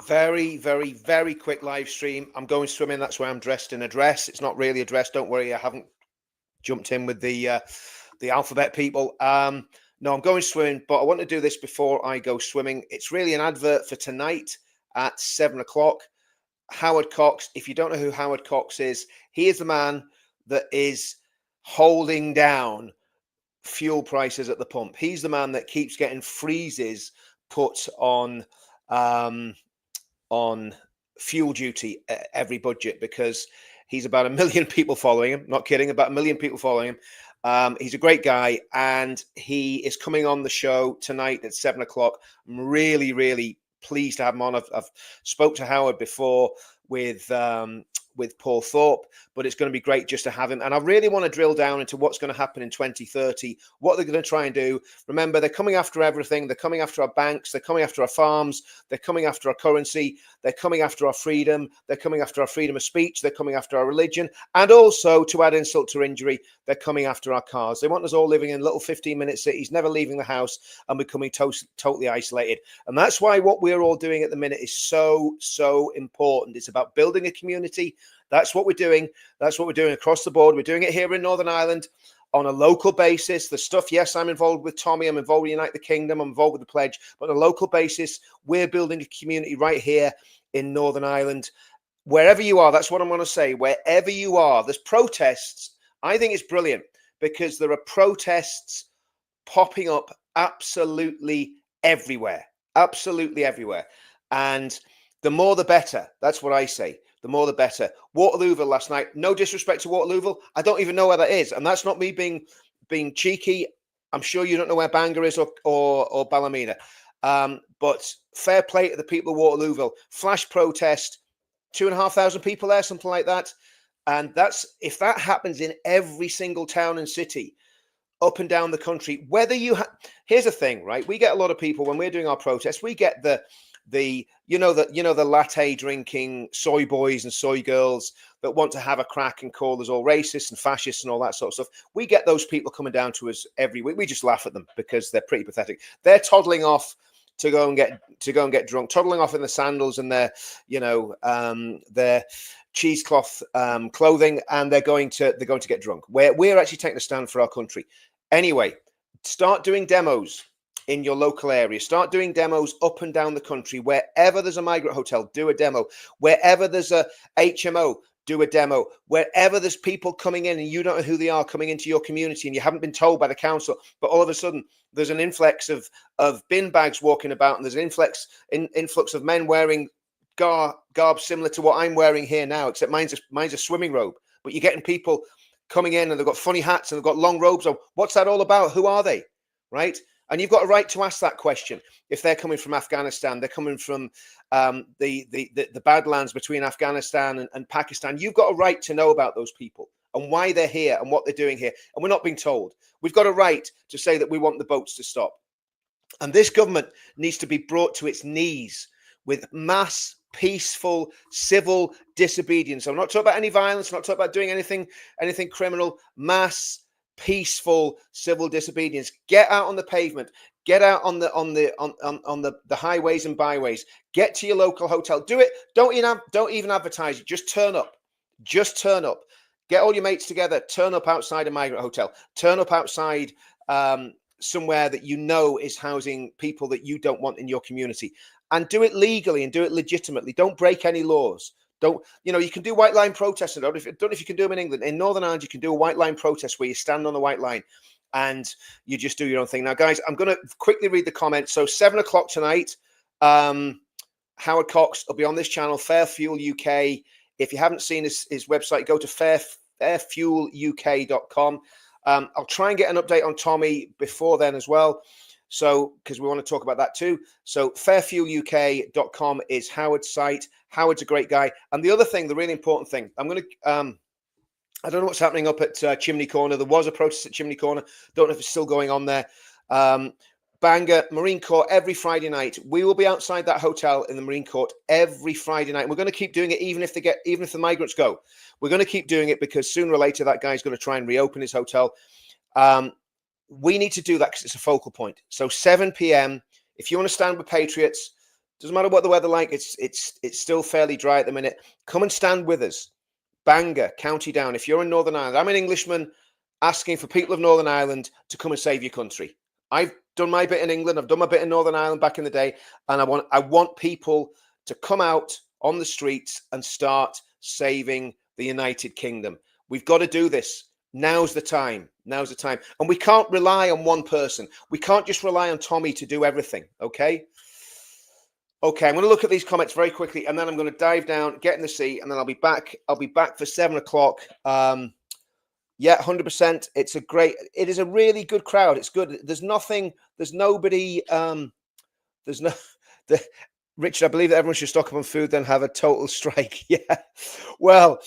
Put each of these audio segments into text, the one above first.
Very, very, very quick live stream. I'm going swimming. That's why I'm dressed in a dress. It's not really a dress. Don't worry. I haven't jumped in with the alphabet people. No, I'm going swimming, but I want to do this before I go swimming. It's really an advert for tonight at 7 o'clock. Howard Cox. If you don't know who Howard Cox is, he is the man that is holding down fuel prices at the pump. He's the man that keeps getting freezes put um, on fuel duty every budget because he's about 1 million people following him. Not kidding, about 1 million people following him. He's a great guy, and he is coming on the show tonight at 7 o'clock. I'm really, really pleased to have him on. I've spoke to Howard before with Paul Thorpe, but it's going to be great just to have him. And I really want to drill down into what's going to happen in 2030, what they're going to try and do. Remember, they're coming after everything. They're coming after our banks. They're coming after our farms. They're coming after our currency. They're coming after our freedom. They're coming after our freedom of speech. They're coming after our religion. And also, to add insult to injury, they're coming after our cars. They want us all living in little 15-minute cities, never leaving the house and becoming totally isolated. And that's why what we're all doing at the minute is so, so important. It's about building a community. That's what we're doing. That's what we're doing across the board. We're doing it here in Northern Ireland on a local basis. The stuff, yes, I'm involved with Tommy. I'm involved with Unite the Kingdom. I'm involved with the Pledge. But on a local basis, we're building a community right here in Northern Ireland. Wherever you are, that's what I'm going to say. Wherever you are, there's protests. I think it's brilliant because there are protests popping up absolutely everywhere. Absolutely everywhere. And the more the better. That's what I say. The more the better. Waterlooville last night. No disrespect to Waterlooville. I don't even know where that is. And that's not me being cheeky. I'm sure you don't know where Bangor is or Ballymena. But fair play to the people of Waterlooville. Flash protest, 2,500 people there, something like that. And that's, if that happens in every single town and city up and down the country, whether you here's the thing, right? We get a lot of people when we're doing our protests, we get the latte drinking soy boys and soy girls that want to have a crack and call us all racist and fascists and all that sort of stuff. We get those people coming down to us every week. We just laugh at them because they're pretty pathetic. They're toddling off to go and get drunk, toddling off in the sandals and their cheesecloth clothing, and they're going to get drunk. We're actually taking a stand for our country. Anyway, start doing demos in your local area. Start doing demos up and down the country. Wherever there's a migrant hotel, do a demo. Wherever there's a HMO, do a demo. Wherever there's people coming in and you don't know who they are coming into your community and you haven't been told by the council, but all of a sudden there's an influx of bin bags walking about, and there's an influx of men wearing garb similar to what I'm wearing here now, except mine's a swimming robe. But you're getting people coming in and they've got funny hats and they've got long robes on. What's that all about? Who are they? Right? And you've got a right to ask that question. If they're coming from Afghanistan, they're coming from the Badlands between Afghanistan and Pakistan. You've got a right to know about those people and why they're here and what they're doing here. And we're not being told. We've got a right to say that we want the boats to stop. And this government needs to be brought to its knees with mass, peaceful, civil disobedience. I'm not talking about any violence. I'm not talking about doing anything criminal. Mass, peaceful civil disobedience. Get out on the pavement. Get out on the highways and byways. Get to your local hotel. Do it. Don't even advertise it. Just turn up. Just turn up. Get all your mates together. Turn up outside a migrant hotel. Turn up outside somewhere that you know is housing people that you don't want in your community, and do it legally and do it legitimately. Don't break any laws. You can do white line protests. I don't know if you can do them in England. In Northern Ireland, you can do a white line protest where you stand on the white line and you just do your own thing. Now, guys, I'm going to quickly read the comments. So 7 o'clock tonight, Howard Cox will be on this channel, Fairfuel UK. If you haven't seen his website, go to fairfueluk.com. I'll try and get an update on Tommy before then as well. So, because we want to talk about that too. So fairfueluk.com is Howard's site. Howard's a great guy. And the other thing, the really important thing, I don't know what's happening up at Chimney Corner. There was a protest at Chimney Corner. Don't know if it's still going on there. Bangor, Marine Court, every Friday night. We will be outside that hotel in the Marine Court every Friday night. We're going to keep doing it even if the migrants go. We're going to keep doing it because sooner or later that guy's going to try and reopen his hotel. We need to do that because it's a focal point. So 7 p.m. If you want to stand with Patriots, Doesn't matter what the weather like. It's still fairly dry at the minute. Come and stand with us. Bangor, County Down. If you're in Northern Ireland, I'm an Englishman asking for people of Northern Ireland to come and save your country. I've done my bit in England. I've done my bit in Northern Ireland back in the day, and I want people to come out on the streets and start saving the United Kingdom. We've got to do this. Now's the time. Now's the time. And we can't rely on one person. We can't just rely on Tommy to do everything. Okay. Okay, I'm going to look at these comments very quickly, and then I'm going to dive down, get in the seat, and then I'll be back. I'll be back for 7 o'clock. Yeah, 100%. It is a really good crowd. It's good. There's nobody. Richard, I believe that everyone should stock up on food, then have a total strike. Yeah. Well,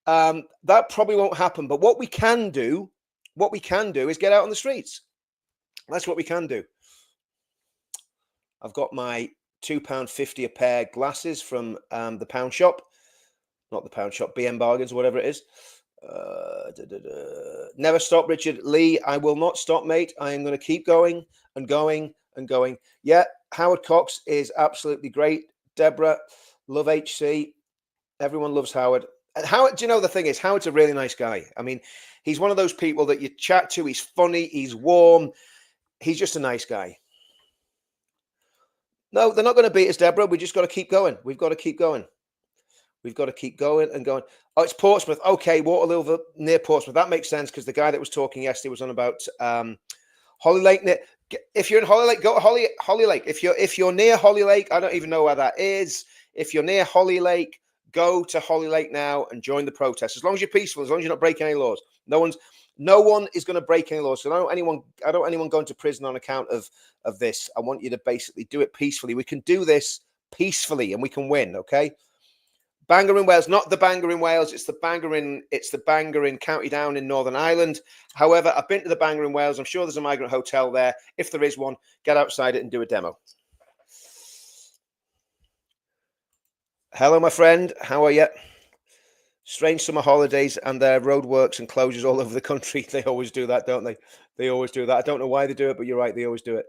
that probably won't happen. But what we can do is get out on the streets. That's what we can do. I've got my £2.50 a pair glasses from the pound shop, not the pound shop, BM Bargains, whatever it is. Never stop, Richard Lee. I will not stop, mate. I am going to keep going and going and going. Yeah, Howard Cox is absolutely great. Deborah, love HC. Everyone loves Howard. And Howard, do you know the thing is, Howard's a really nice guy. I mean, he's one of those people that you chat to. He's funny. He's warm. He's just a nice guy. No, they're not going to beat us, Deborah. We just got to keep going. We've got to keep going. We've got to keep going and going. Oh, it's Portsmouth. Okay, Waterloo near Portsmouth. That makes sense because the guy that was talking yesterday was on about Hoylake. If you're in Hoylake, go to Hoylake. If you're near Hoylake, I don't even know where that is. If you're near Hoylake, go to Hoylake now and join the protest. As long as you're peaceful, as long as you're not breaking any laws. No one is going to break any laws. So I don't want anyone going to prison on account of this. I want you to basically do it peacefully. We can do this peacefully and we can win, okay? Bangor in Wales, not the Bangor in Wales, it's the Bangor in County Down in Northern Ireland. However, I've been to the Bangor in Wales. I'm sure there's a migrant hotel there. If there is one, get outside it and do a demo. Hello, my friend. How are you? Strange summer holidays and their roadworks and closures all over the country. They always do that, don't they? They always do that. I don't know why they do it, but you're right. They always do it.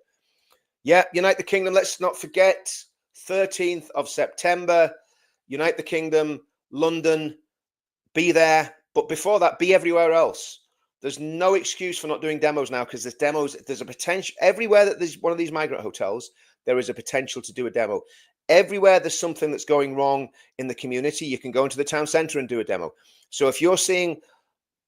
Yeah, Unite the Kingdom. Let's not forget, 13th of September, Unite the Kingdom, London. Be there. But before that, be everywhere else. There's no excuse for not doing demos now because there's demos. There's a potential. Everywhere that there's one of these migrant hotels, there is a potential to do a demo. Everywhere there's something that's going wrong in the community, you can go into the town centre and do a demo. So if you're seeing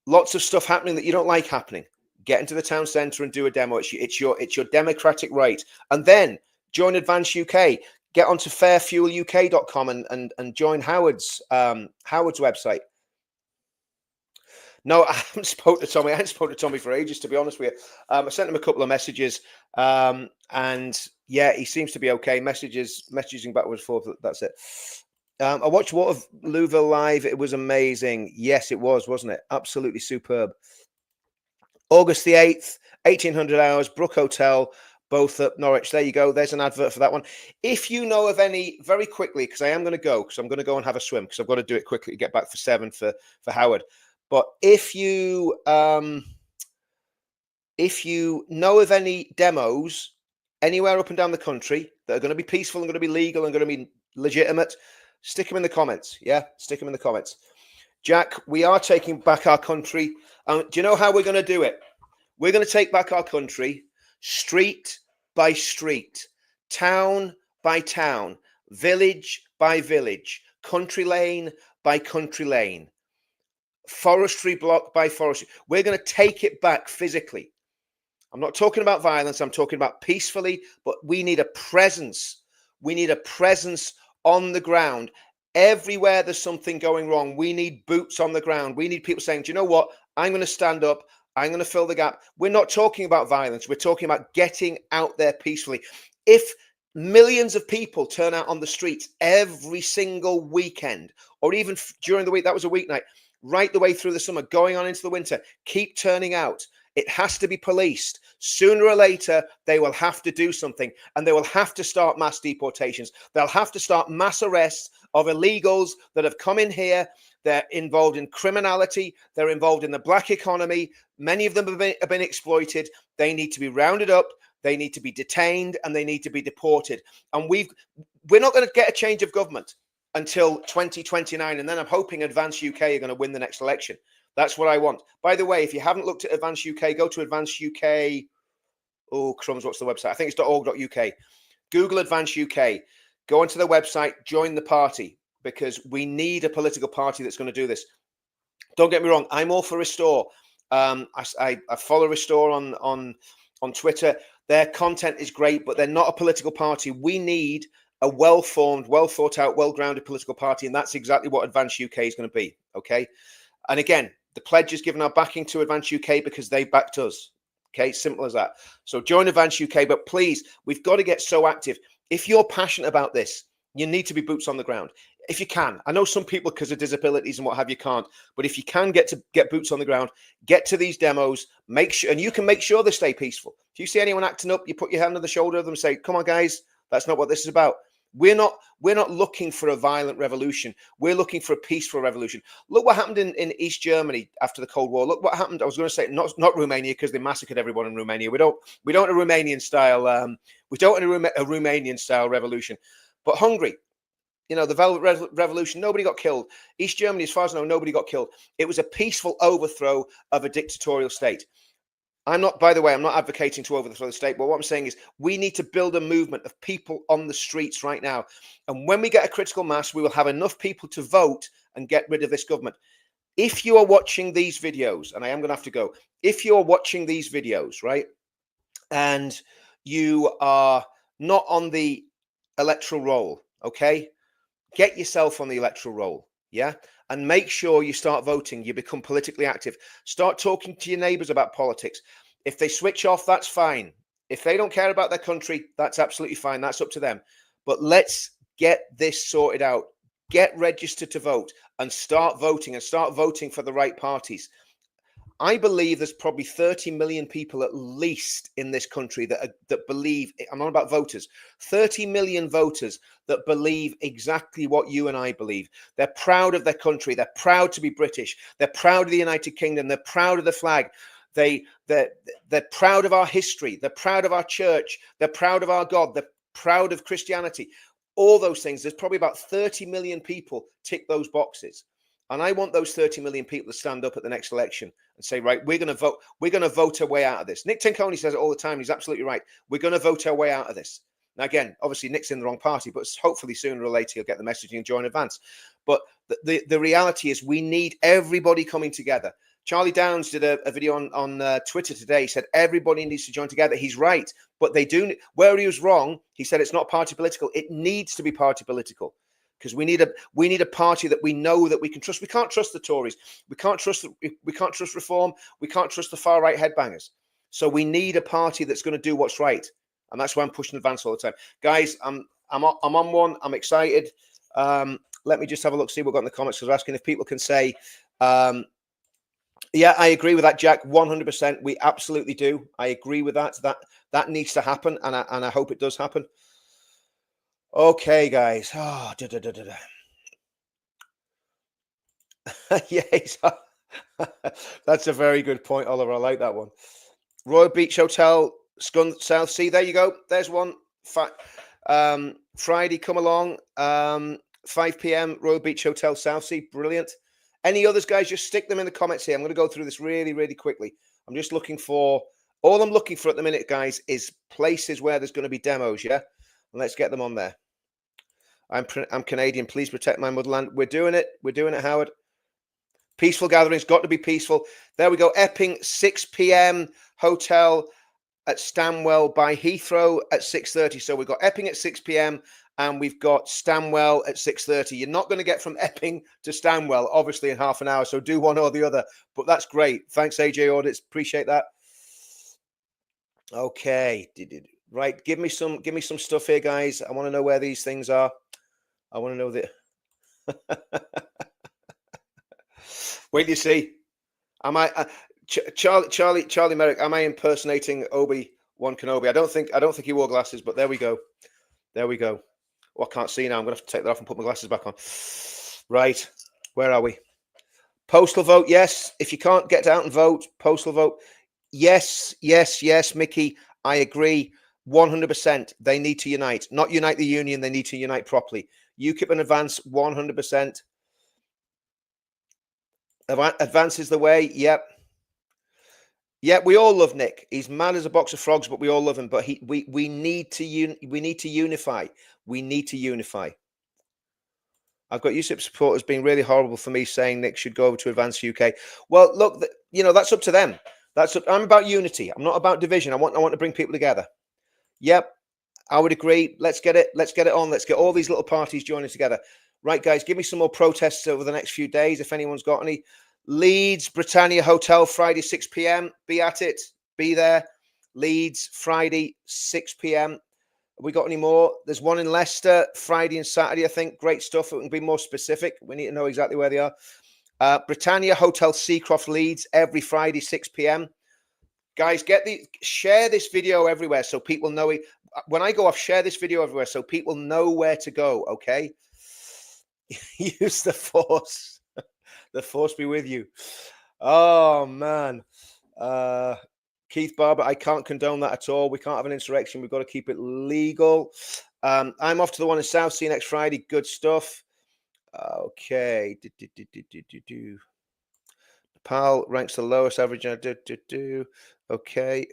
lots of stuff happening that you don't like happening, get into the town centre and do a demo. It's your democratic right. And then join Advance UK. Get onto fairfueluk.com and join Howard's website. No, I haven't spoke to Tommy. I haven't spoken to Tommy for ages, to be honest with you. I sent him a couple of messages, and yeah, he seems to be okay. Messaging backwards and forth. That's it. I watched Waterlooville live. It was amazing. Yes, it was, wasn't it? Absolutely superb. August the 8th, 1800 hours, Brook Hotel, both at Norwich. There you go. There's an advert for that one. If you know of any, very quickly, because I am going to go, because I'm going to go and have a swim, because I've got to do it quickly to get back for 7 for Howard. But if you know of any demos anywhere up and down the country that are going to be peaceful and going to be legal and going to be legitimate, stick them in the comments. Yeah, stick them in the comments. Jack, we are taking back our country. Do you know how we're going to do it? We're going to take back our country street by street, town by town, village by village, country lane by country lane, forestry block by forestry. We're going to take it back physically. I'm not talking about violence. I'm talking about peacefully, but we need a presence. We need a presence on the ground. Everywhere there's something going wrong, we need boots on the ground. We need people saying, do you know what? I'm going to stand up. I'm going to fill the gap. We're not talking about violence. We're talking about getting out there peacefully. If millions of people turn out on the streets every single weekend, or even during the week, that was a weeknight, right the way through the summer, going on into the winter, keep turning out. It has to be policed. Sooner or later, they will have to do something, and they will have to start mass deportations. They'll have to start mass arrests of illegals that have come in here. They're involved in criminality. They're involved in the black economy. Many of them have been exploited. They need to be rounded up. They need to be detained, and they need to be deported. And we're not going to get a change of government until 2029. And then I'm hoping Advance UK are going to win the next election. That's what I want. By the way, if you haven't looked at Advance UK, go to Advance UK. Oh, crumbs, what's the website? I think it's .org.uk. Google Advance UK. Go onto the website, join the party, because we need a political party that's going to do this. Don't get me wrong. I'm all for Restore. I follow Restore on Twitter. Their content is great, but they're not a political party. We need a well-formed, well-thought-out, well-grounded political party, and that's exactly what Advance UK is going to be, okay? And again, the pledge is given our backing to Advance UK because they backed us, okay? Simple as that. So join Advance UK, but please, we've got to get so active. If you're passionate about this, you need to be boots on the ground. If you can. I know some people, because of disabilities and what have you, can't. But if you can get boots on the ground, get to these demos, make sure, and you can make sure they stay peaceful. If you see anyone acting up, you put your hand on the shoulder of them and say, come on, guys, that's not what this is about. We're not looking for a violent revolution. We're looking for a peaceful revolution. Look what happened in East Germany after the Cold War. Look what happened. I was going to say not Romania, because they massacred everyone in Romania. We don't want a Romanian style. We don't want a Romanian style revolution. But Hungary, you know, the Velvet Revolution, nobody got killed. East Germany, as far as I know, nobody got killed. It was a peaceful overthrow of a dictatorial state. By the way, I'm not advocating to overthrow the state, but what I'm saying is we need to build a movement of people on the streets right now. And when we get a critical mass, we will have enough people to vote and get rid of this government. If you are watching these videos, and I am going to have to go, if you're watching these videos, right, and you are not on the electoral roll, okay, get yourself on the electoral roll, yeah? And make sure you start voting. You become politically active. Start talking to your neighbors about politics. If they switch off, that's fine. If they don't care about their country, that's absolutely fine. That's up to them. But let's get this sorted out. Get registered to vote and start voting, and start voting for the right parties. I believe there's probably 30 million people at least in this country that believe, I'm not about voters, 30 million voters that believe exactly what you and I believe. They're proud of their country. They're proud to be British. They're proud of the United Kingdom. They're proud of the flag. They're proud of our history. They're proud of our church. They're proud of our God. They're proud of Christianity. All those things. There's probably about 30 million people tick those boxes. And I want those 30 million people to stand up at the next election and say, right, we're going to vote. We're going to vote our way out of this. Nick Tinconi says it all the time. He's absolutely right. We're going to vote our way out of this. Now, again, obviously, Nick's in the wrong party, but hopefully sooner or later he'll get the message and join Advance. But the reality is we need everybody coming together. Charlie Downs did a video on Twitter today. He said everybody needs to join together. He's right. But they do. Where he was wrong, he said it's not party political. It needs to be party political. Because we need a party that we know that we can trust. We can't trust the Tories. We can't trust Reform. We can't trust the far right headbangers. So we need a party that's going to do what's right, and that's why I'm pushing Advance all the time, guys. I'm on one. I'm excited. Let me just have a look, see what we've got in the comments. Because we're asking if people can say, yeah, I agree with that, Jack. 100%. We absolutely do. I agree with that. That needs to happen, and I hope it does happen. Okay, guys. Oh, yes. That's a very good point, Oliver. I like that one. Royal Beach Hotel, Scunthorpe, South Sea. There you go. There's one. Friday, come along. 5 p.m. Royal Beach Hotel, South Sea. Brilliant. Any others, guys? Just stick them in the comments here. I'm going to go through this really, really quickly. I'm just looking for, all I'm looking for at the minute, guys, is places where there's going to be demos, yeah? And let's get them on there. I'm Canadian. Please protect my motherland. We're doing it. We're doing it, Howard. Peaceful gatherings. Got to be peaceful. There we go. Epping, 6 p.m. Hotel at Stanwell by Heathrow at 6:30. So we've got Epping at 6 p.m. and we've got Stanwell at 6:30. You're not going to get from Epping to Stanwell, obviously, in half an hour. So do one or the other. But that's great. Thanks, AJ Audits. Appreciate that. Okay. Right. Give me some stuff here, guys. I want to know where these things are. I want to know that. Wait till you see. Am I Charlie Merrick? Am I impersonating Obi-Wan Kenobi? I don't think he wore glasses, but there we go. There we go. Oh, I can't see now. I'm gonna have to take that off and put my glasses back on. Right. Where are we? Postal vote. Yes. If you can't get out and vote, postal vote. Yes. Mickey, I agree. 100%. They need to unite. Not unite the union. They need to unite properly. UKIP and Advance, 100%. Advance is the way. Yep. Yep. We all love Nick. He's mad as a box of frogs, but we all love him. But we need to unify. We need to unify. I've got UKIP supporters being really horrible for me saying Nick should go over to Advance UK. Well, look, that's up to them. I'm about unity. I'm not about division. I want to bring people together. Yep, I would agree. Let's get it on. Let's get all these little parties joining together. Right, guys, give me some more protests over the next few days if anyone's got any. Leeds, Britannia Hotel, Friday, 6 p.m. Be at it. Be there. Leeds, Friday, 6 p.m. Have we got any more? There's one in Leicester, Friday and Saturday, I think. Great stuff. We can be more specific. We need to know exactly where they are. Britannia Hotel, Seacroft, Leeds, every Friday, 6 p.m. Guys, share this video everywhere so people know it. When I go off, share this video everywhere so people know where to go, okay? Use the force. The force be with you. Oh, man. Keith Barber, I can't condone that at all. We can't have an insurrection. We've got to keep it legal. I'm off to the one in South. See you next Friday. Good stuff. Okay. Nepal ranks the lowest average. Okay.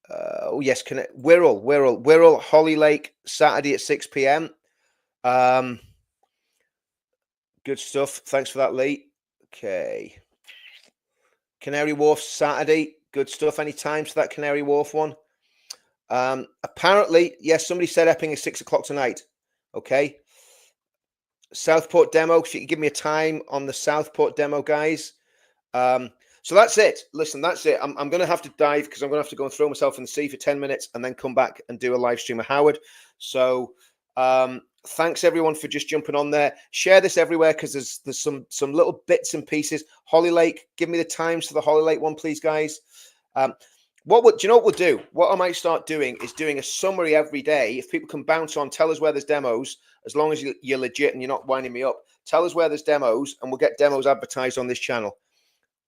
Oh, yes. Wirral, Holly Lake, Saturday at 6 p.m. Good stuff. Thanks for that, Lee. Okay. Canary Wharf, Saturday. Good stuff. Any times for that Canary Wharf one? Apparently, yes, somebody said Epping is 6 o'clock tonight. Okay. Southport demo. If you can give me a time on the Southport demo, guys. So that's it. Listen, that's it. I'm going to have to dive because I'm going to have to go and throw myself in the sea for 10 minutes and then come back and do a live stream of Howard. So thanks everyone for just jumping on there. Share this everywhere because there's some little bits and pieces. Holly Lake, give me the times for the Holly Lake one, please, guys. Do you know what we'll do? What I might start doing is doing a summary every day. If people can bounce on, tell us where there's demos, as long as you're legit and you're not winding me up. Tell us where there's demos and we'll get demos advertised on this channel.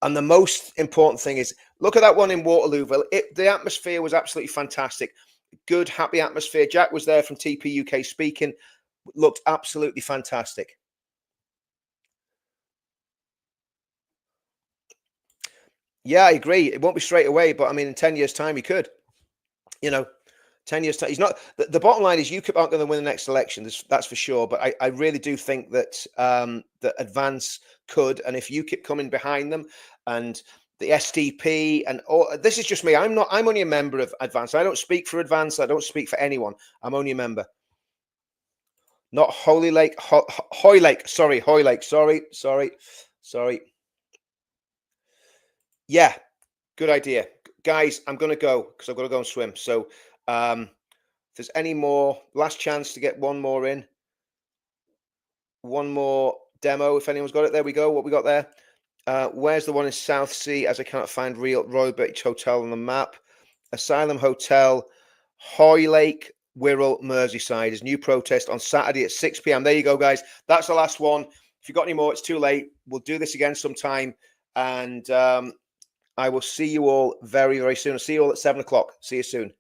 And the most important thing is, look at that one in Waterlooville. The atmosphere was absolutely fantastic. Good, happy atmosphere. Jack was there from TP UK speaking. Looked absolutely fantastic. Yeah, I agree. It won't be straight away, but I mean, in 10 years' time, he could. 10 years' time. He's not. The bottom line is UKIP aren't going to win the next election. That's for sure. But I really do think that that Advance could, and if UKIP come in behind them, and the SDP, and all, this is just me. I'm only a member of Advance. I don't speak for Advance. I don't speak for anyone. I'm only a member. Not Holy Lake, Hoy Lake. Sorry, Hoy Lake. Sorry. Yeah, good idea. Guys, I'm going to go because I've got to go and swim. So if there's any more, last chance to get one more in. One more demo, if anyone's got it. There we go. What we got there. Where's the one in Southsea, as I can't find Royal Beach Hotel on the map. Asylum Hotel, Hoy Lake, Wirral, Merseyside. Is new protest on Saturday at 6 p.m. There you go, guys. That's the last one. If you've got any more, it's too late. We'll do this again sometime. And I will see you all very, very soon. I'll see you all at 7 o'clock. See you soon.